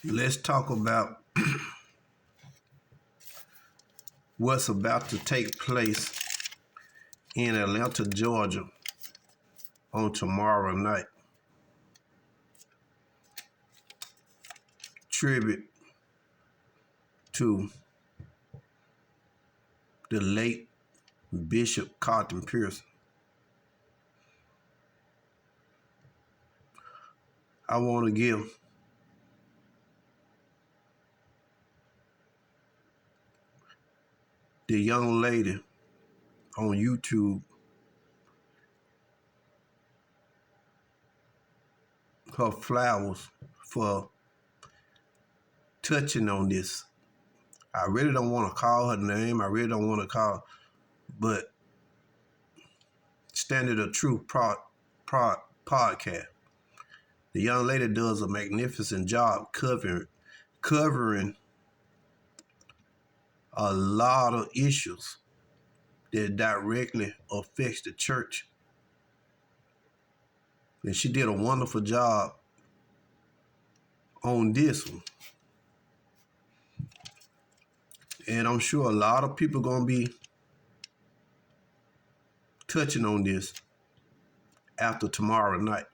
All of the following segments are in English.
Let's talk about what's about to take place in Atlanta, Georgia on tomorrow night. Tribute to the late Bishop Carlton Pearson. I want to give the young lady on YouTube her flowers for touching on this. I really don't want to call her name. I really don't want to call, but Standard of Truth podcast. The young lady does a magnificent job covering a lot of issues that directly affects the church. And she did a wonderful job on this one. And I'm sure a lot of people going to be touching on this after tomorrow night.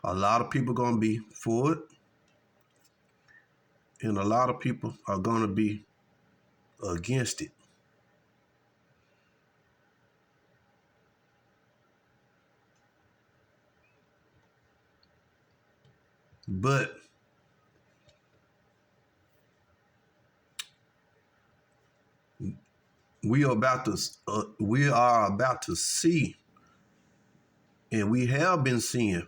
A lot of people going to be for it. And a lot of people are going to be against it. But we are about to see, and we have been seeing,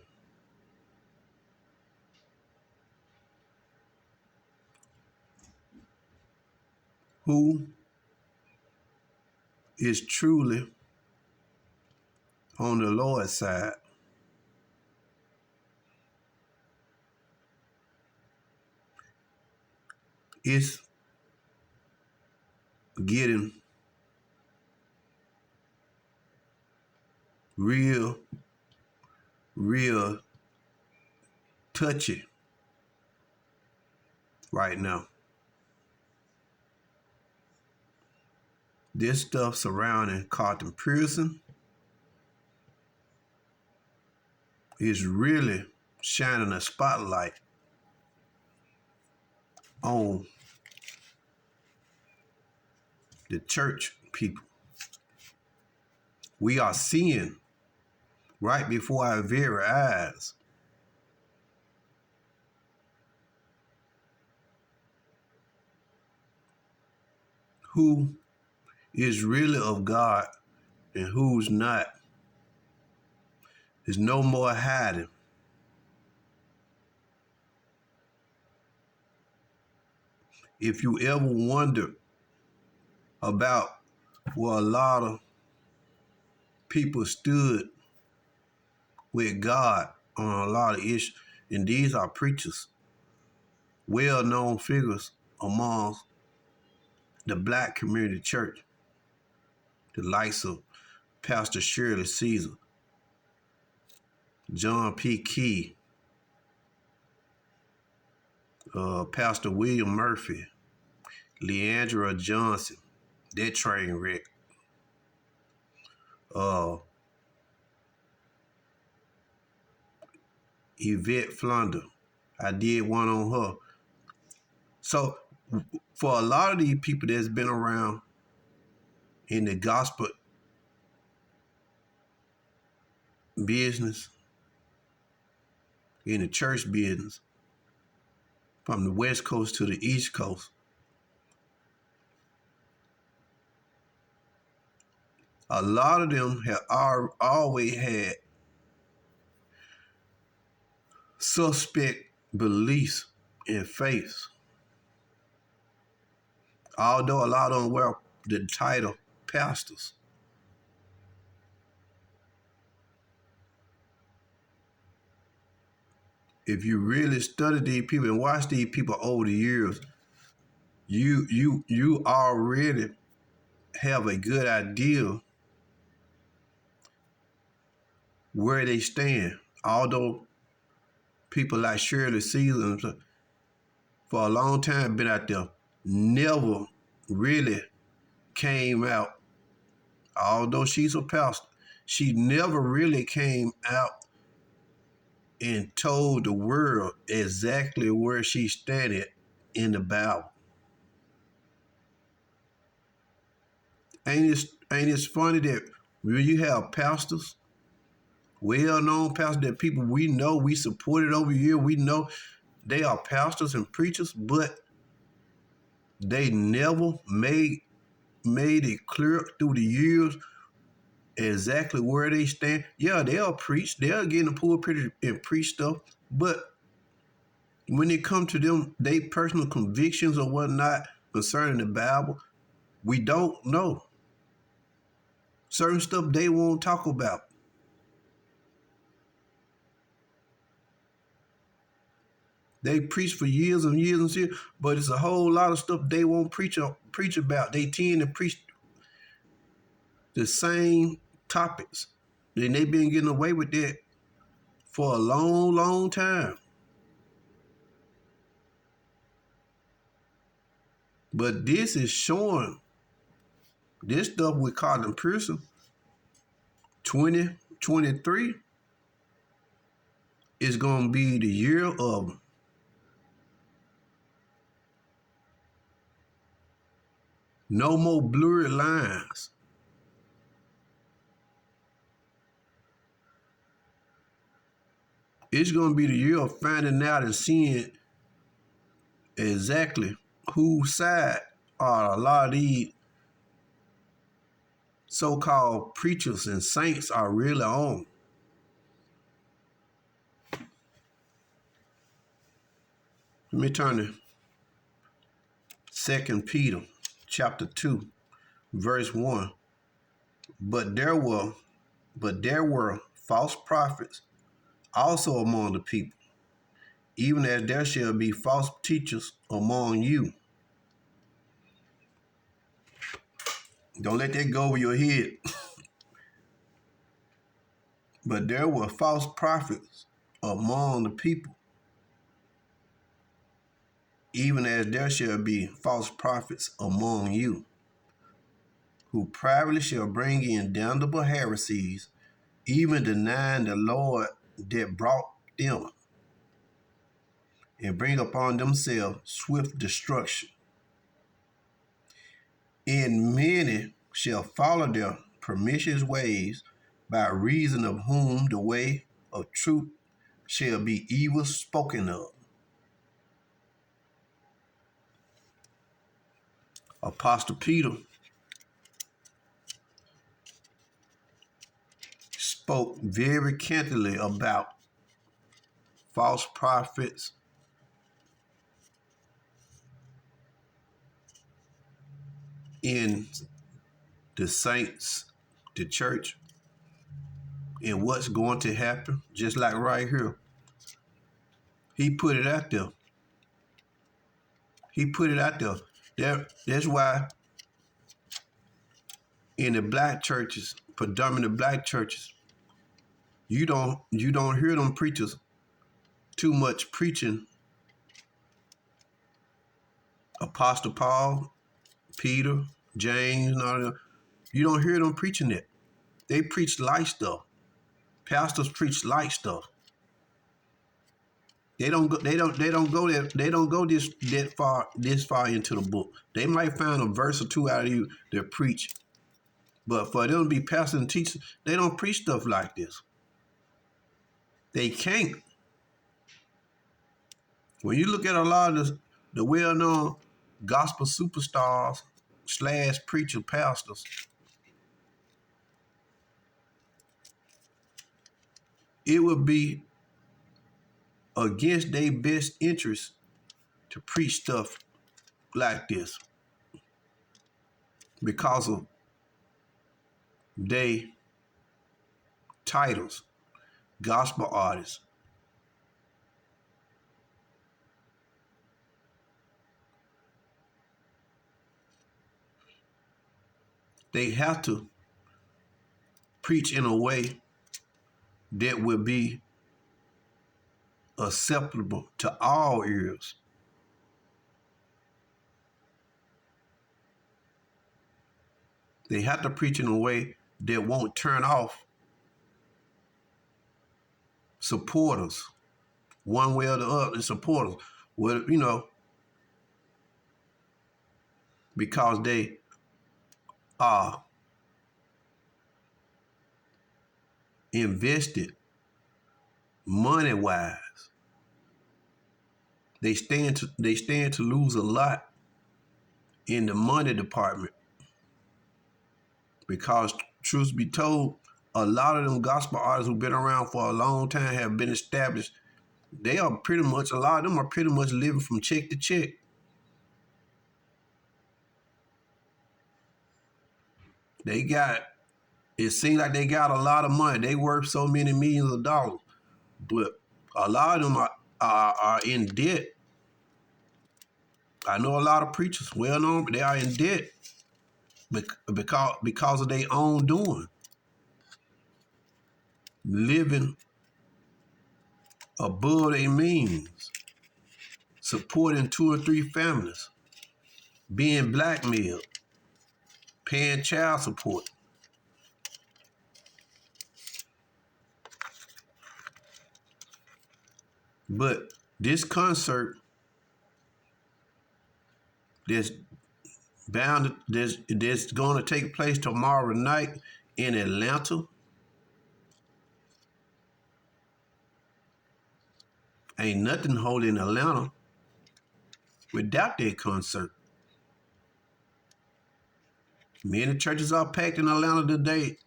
who is truly on the Lord's side. It's getting real touchy right now. This stuff surrounding Carlton Pearson is really shining a spotlight on the church people. We are seeing right before our very eyes who is really of God and who's not. There's no more hiding. If you ever wonder about where a lot of people stood with God on a lot of issues, and these are preachers, well-known figures among the Black community church, the likes of Pastor Shirley Caesar, John P. Key, Pastor William Murphy, Leandra Johnson, that train wreck, Yvette Flunder. I did one on her. So for a lot of these people that's been around in the gospel business, in the church business, from the West Coast to the East Coast, a lot of them have always had suspect beliefs and faiths. Although a lot of them wear the title pastors. If you really study these people and watch these people over the years, you already have a good idea where they stand. Although People like Shirley Caesar for a long time been out there, never really came out, although she's a pastor, she never really came out and told the world exactly where she standed in the Bible. Ain't it funny that when you have pastors, well-known pastors, that people we know, we supported over here, we know they are pastors and preachers, but they never made it clear through the years exactly where they stand. Yeah, they'll preach, they'll get in the pulpit and preach stuff, but when it comes to them, they personal convictions or whatnot concerning the Bible, we don't know. Certain stuff they won't talk about. They preach for years and years and years, but it's a whole lot of stuff they won't preach about. They tend to preach the same topics. And they've been getting away with that for a long, long time. But this is showing, this stuff we're calling Pearson 2023 is going to be the year of no more blurred lines. It's going to be the year of finding out and seeing exactly whose side are a lot of these so-called preachers and saints are really on. Let me turn to 2 Peter chapter 2, verse 1. But there were false prophets also among the people, even as there shall be false teachers among you. Don't let that go over your head. But there were false prophets among the people, even as there shall be false prophets among you, who privately shall bring in damnable heresies, even denying the Lord that brought them, and bring upon themselves swift destruction. And many shall follow their pernicious ways, by reason of whom the way of truth shall be evil spoken of. Apostle Peter spoke very candidly about false prophets in the saints, the church, and what's going to happen. Just like right here, he put it out there. He put it out there. That's why in the black churches, predominantly black churches, you don't hear them preachers too much preaching Apostle Paul, Peter, James, and all that. You don't hear them preaching it. They preach light stuff. Pastors preach light stuff. They don't go this far into the book. They might find a verse or two out of you that preach. But for them to be pastors and teachers, they don't preach stuff like this. They can't. When you look at a lot of the well-known gospel superstars / preacher pastors, it would be against their best interest to preach stuff like this because of their titles, gospel artists. They have to preach in a way that will be acceptable to all ears. They have to preach in a way that won't turn off supporters, one way or the other, supporters. Well, because they are invested money-wise. They stand to lose a lot in the money department, because truth be told, a lot of them gospel artists who've been around for a long time, have been established. A lot of them are pretty much living from check to check. It seems like they got a lot of money. They worth so many millions of dollars, but a lot of them are in debt. I know a lot of preachers, well known, but they are in debt because of their own doing, living above their means, supporting 2 or 3 families, being blackmailed, paying child support. But this concert that's going to take place tomorrow night in Atlanta, ain't nothing holding Atlanta without that concert. Many churches are packed in Atlanta today,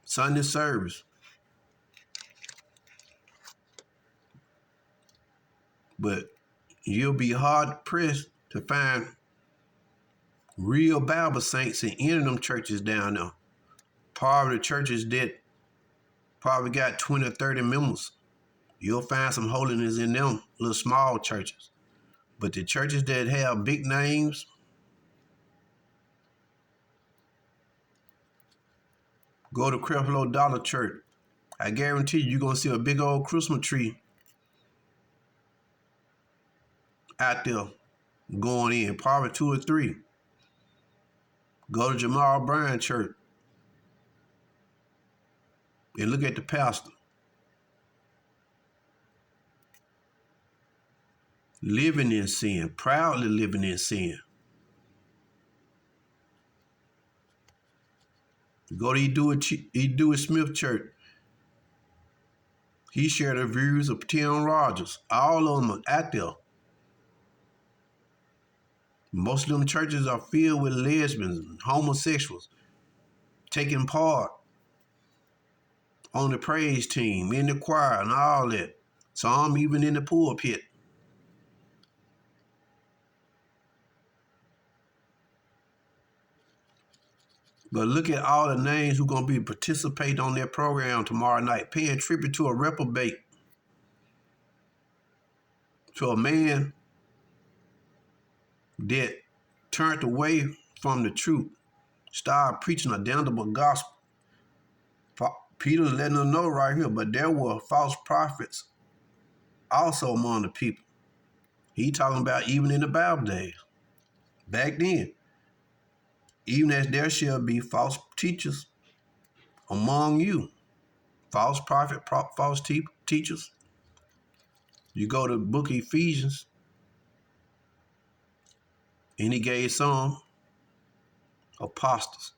Sunday service. But you'll be hard pressed to find real Bible saints in any of them churches down there. Probably the churches that probably got 20 or 30 members. You'll find some holiness in them little small churches. But the churches that have big names, go to Creflo Dollar Church. I guarantee you're going to see a big old Christmas tree out there going in, probably 2 or 3. Go to Jamal Bryan Church and look at the pastor. Living in sin, proudly living in sin. Go to Edeward Smith Church. He shared the views of Tim Rogers. All of them are out there. Most of them churches are filled with lesbians and homosexuals taking part on the praise team, in the choir, and all that. Some even in the pulpit. But look at all the names who are going to be participating on their program tomorrow night, paying tribute to a reprobate, to a man that turned away from the truth, started preaching a damnable gospel. Peter's letting us know right here, but there were false prophets also among the people. He talking about even in the Bible days. Back then, even as there shall be false teachers among you, false prophet, false teachers. You go to the book of Ephesians, and he gave some apostles,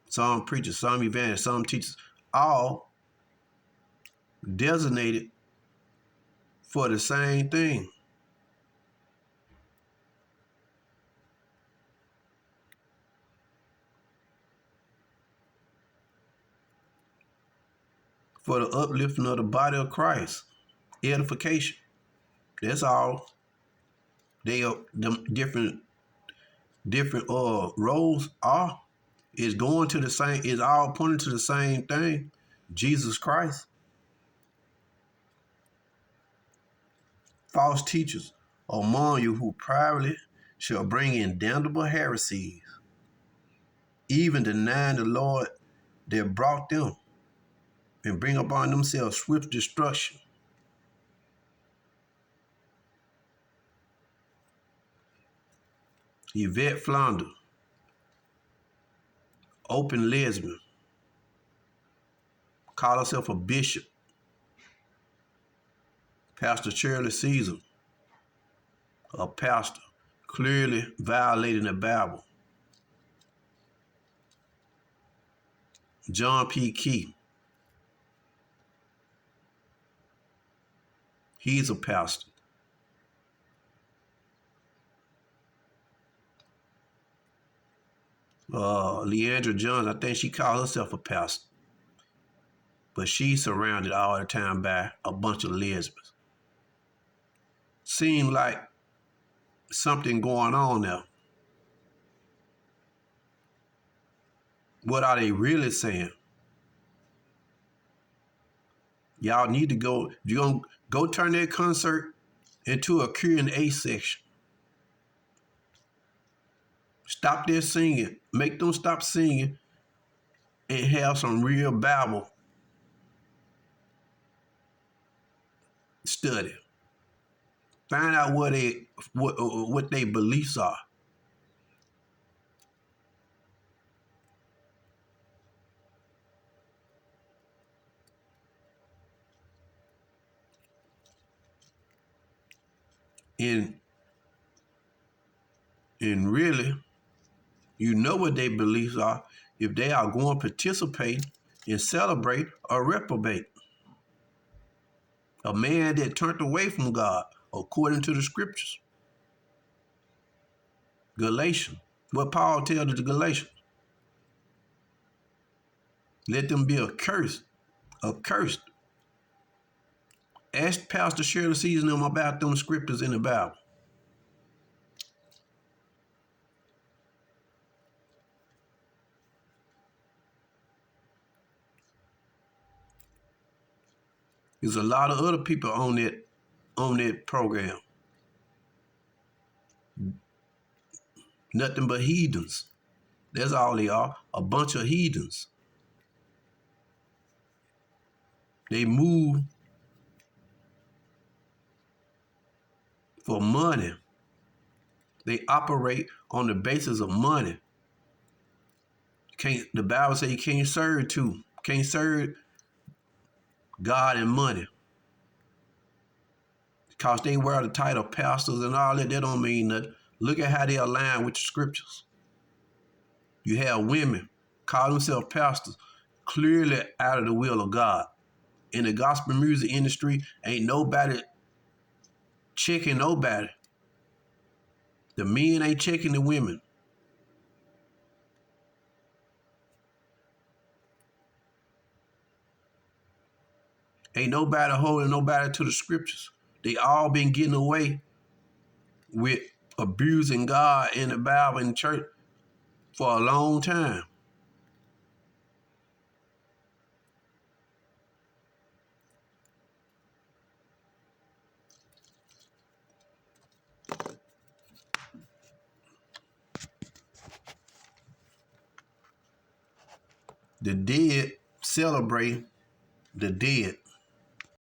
some preachers, some evangelists, some teachers, all designated for the same thing. For the uplifting of the body of Christ, edification. That's all. They are them different roles are. Is going to the same. Is all pointing to the same thing, Jesus Christ. False teachers among you who privately shall bring in damnable heresies, even denying the Lord that brought them, and bring upon themselves swift destruction. Yvette Flounder, open lesbian, called herself a bishop. Pastor Shirley Caesar, a pastor, clearly violating the Bible. John P. Key, he's a pastor. Leandra Jones, I think she called herself a pastor, but she's surrounded all the time by a bunch of lesbians. Seemed like something going on there. What are they really saying? Y'all need to go, if you're going to go turn that concert into a Q&A section. Stop their singing. Make them stop singing and have some real Bible study. Find out what their beliefs are. And really, you know what their beliefs are if they are going to participate and celebrate or reprobate. A man that turned away from God, according to the scriptures. Galatians. What Paul tells the Galatians. Let them be accursed. Accursed. Ask Pastor Shirley Caesar them about them scriptures in the Bible. There's a lot of other people on that program. Nothing but heathens. That's all they are. A bunch of heathens. They move for money. They operate on the basis of money. The Bible says you can't serve God and money. Because they wear the title pastors and all that don't mean nothing. Look at how they align with the scriptures. You have women call themselves pastors, clearly out of the will of God. In the gospel music industry, ain't nobody checking nobody. The men ain't checking the women. Ain't nobody holding nobody to the scriptures. They all been getting away with abusing God in the Bible and the church for a long time. The dead celebrate the dead.